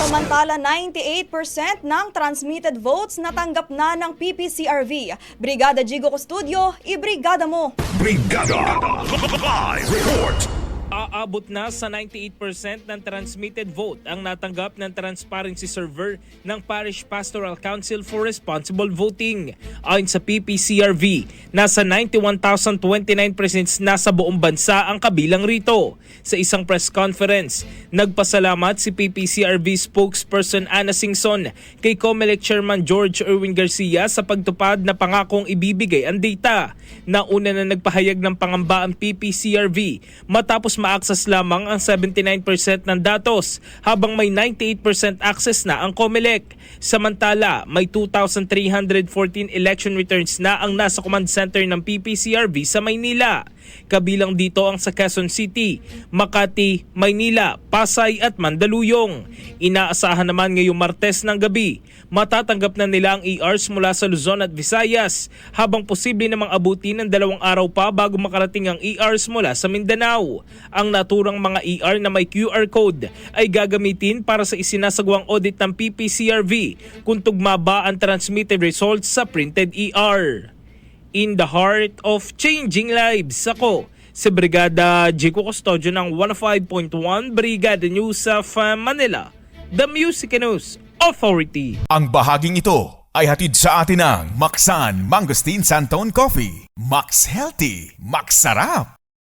Samantala, 98% ng transmitted votes natanggap na ng PPCRV. Brigada Jigo Custodio, ibrigada mo! Brigada Live Report. Aabot na sa 98% ng transmitted vote ang natanggap ng transparency server ng Parish Pastoral Council for Responsible Voting. Ayon sa PPCRV, nasa 91,029 presents na sa buong bansa ang kabilang rito. Sa isang press conference, nagpasalamat si PPCRV spokesperson Ana Singson kay COMELEC Chairman George Erwin Garcia sa pagtupad na pangakong ibibigay ang data. Nauna na nagpahayag ng pangamba ang PPCRV matapos ma-access lamang ang 79% ng datos habang may 98% access na ang COMELEC. Samantala, may 2,314 election returns na ang nasa command center ng PPCRV sa Maynila. Kabilang dito ang sa Quezon City, Makati, Maynila, Pasay at Mandaluyong. Inaasahan naman ngayong Martes ng gabi, matatanggap na nila ang ERs mula sa Luzon at Visayas habang posible namang abutin ng 2 araw pa bago makarating ang ERs mula sa Mindanao. Ang naturang mga ER na may QR code ay gagamitin para sa isinasagawang audit ng PPCRV kung tugma ba ang transmitted results sa printed ER. In the heart of changing lives, ako si Brigada Jigo Custodio ng 105.1 Brigada News of Manila, the Music News Authority. Ang bahaging ito ay hatid sa atin ng Maxan Mangosteen Santon Coffee. Max Healthy, Max Sarap.